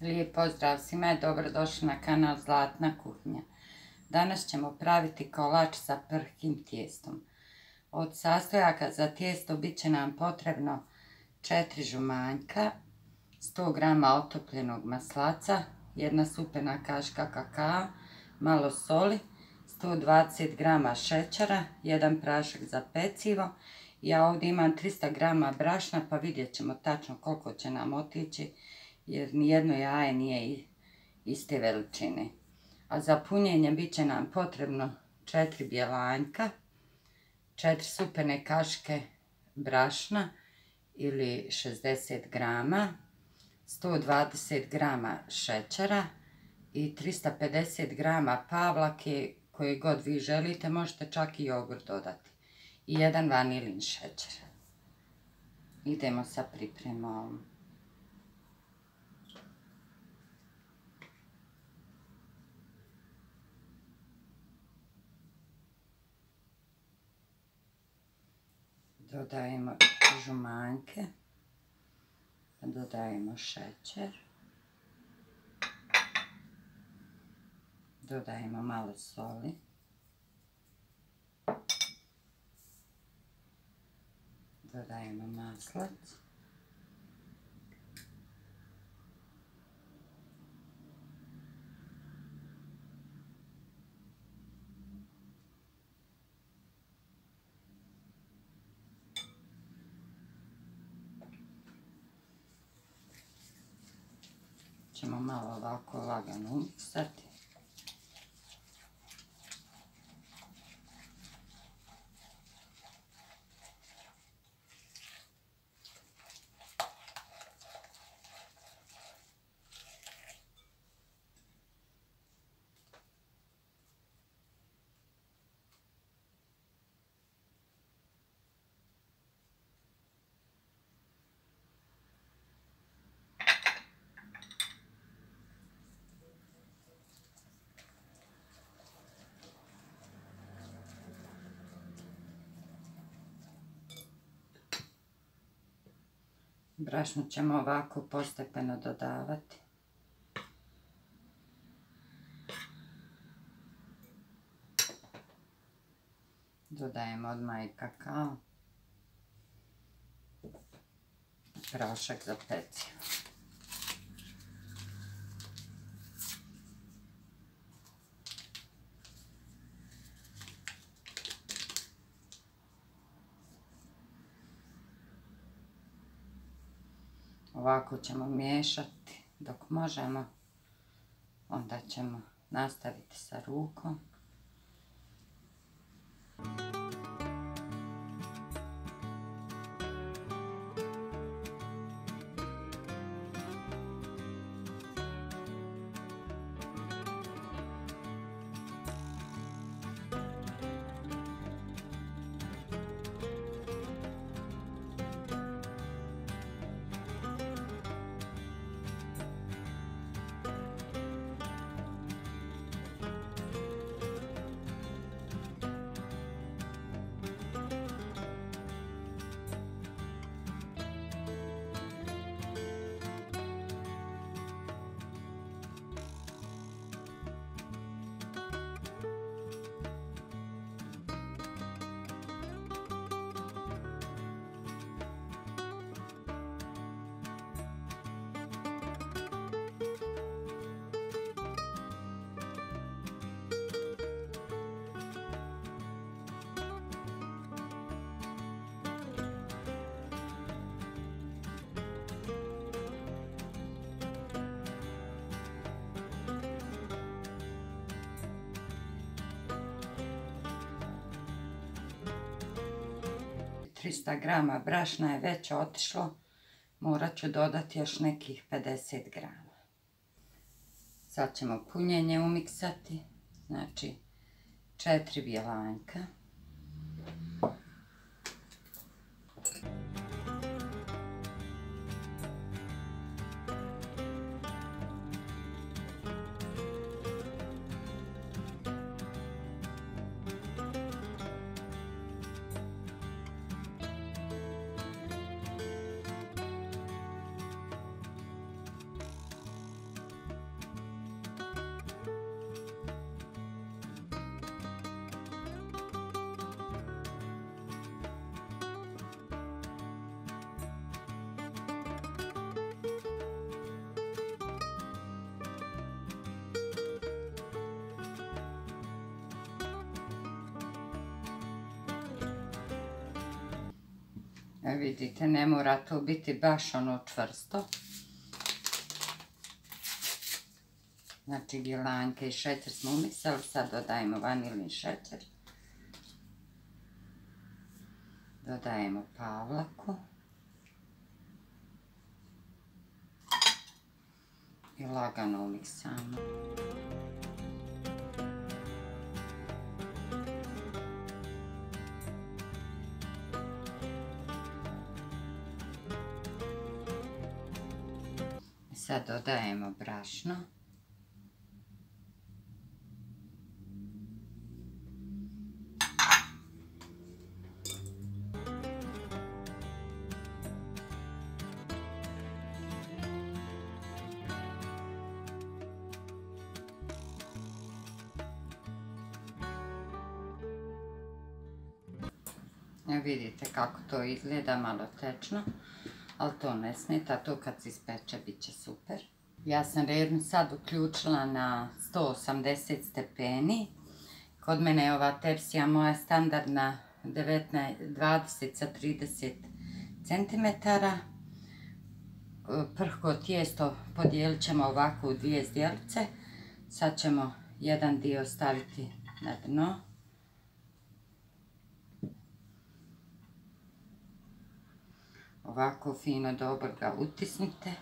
Lijep pozdrav svima i dobrodošli na kanal Zlatna kuhinja. Danas ćemo praviti kolač sa prhkim tijestom. Od sastojaka za tijesto bit će nam potrebno 4 žumanjka, 100 g otopljenog maslaca, 1 supena kašika kakaa, malo soli, 120 g šećera, 1 prašak za pecivo. Ja ovdje imam 300 g brašna pa vidjet ćemo tačno koliko će nam otići, jer nijedno jaje nije iste veličine. A za punjenje bit će nam potrebno 4 bjelanjka, 4 supene kašike brašna ili 60 g, 120 g šećera i 350 g pavlake, koje god vi želite, možete čak i jogurt dodati, i 1 vanilin šećer. Idemo sa pripremom. Dodajemo žumanjke, dodajemo šećer, dodajemo malo soli, dodajemo maslac, ćemo malo ovako lagano umiksati. Brašno ćemo ovako postepeno dodavati. Dodajemo odmah i kakao, prašak za pecivo. Ovako ćemo miješati dok možemo, onda ćemo nastaviti sa rukom. Trista grama brašna je već otišlo, morat ću dodati još nekih 50 g. Sad ćemo punjenje umiksati, znači 4 bjelanjka, Vidite, ne mora to biti baš ono čvrsto. Znači gilanjke i šećer smo umisali, sad dodajemo vanilin šećer. Dodajemo pavlaku. I lagano umiksamo. Sad dodajemo brašno. Vidite kako to izgleda, malo tečno, ali to ne smeta, to kad se ispeče bit će super. Ja sam rednu sad uključila na 180 stepeni. Kod mene je ova tepsija moja standardna 20 sa 30 cm. Prhko tijesto podijelit ćemo ovako u dvije zdjelice. Sad ćemo jedan dio staviti na dno. Ovako fino dobro ga utisnite.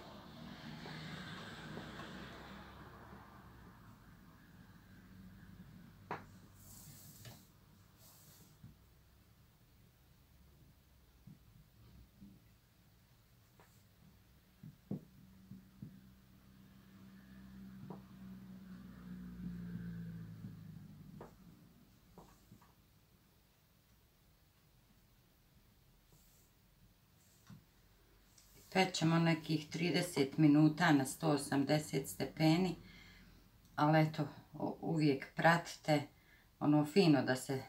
Pećemo nekih 30 minuta na 180 stepeni, ali eto, uvijek pratite ono fino da se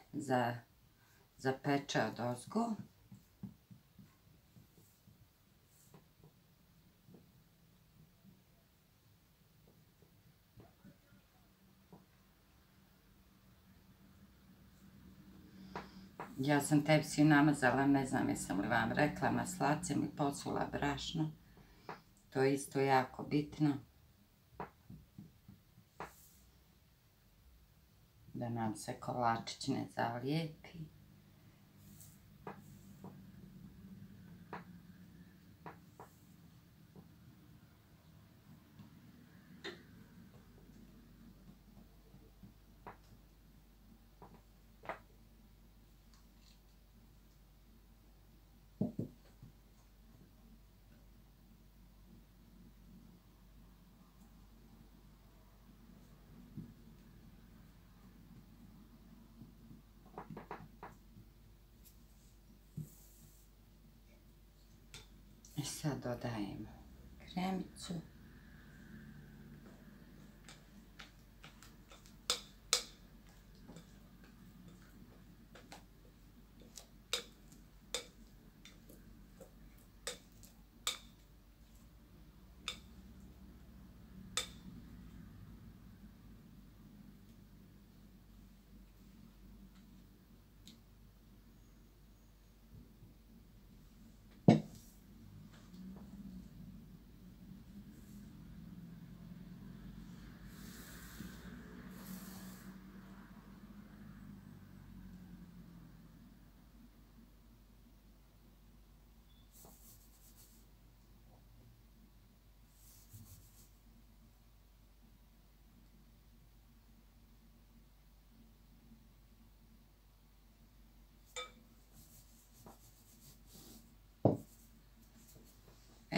zapeče odozgo. Ja sam tepsiju namazala, ne znam jesam li vam rekla, maslacem i posula brašno. To je isto jako bitno. Da nam se kolačić ne zalijepi. I sad dodajemo kremicu.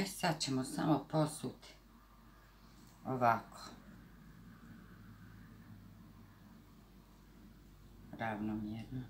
Sad ćemo samo posuti ovako ravnomjerno.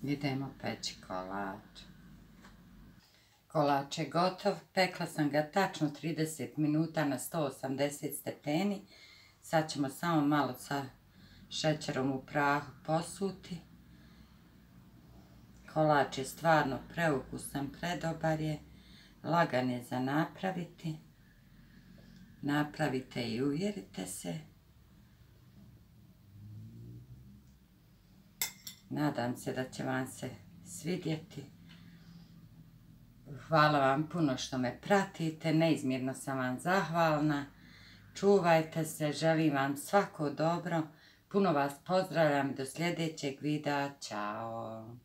Idemo peći kolač. Kolač je gotov, pekla sam ga tačno 30 minuta na 180 stepeni. Sad ćemo samo malo sa šećerom u prahu posuti. Kolač je stvarno preukusan, predobar je, lagan je za napraviti. Napravite i uvjerite se. Nadam se da će vam se svidjeti. Hvala vam puno što me pratite, neizmjerno sam vam zahvalna. Čuvajte se, želim vam svako dobro. Puno vas pozdravljam, do sljedećeg videa, čao.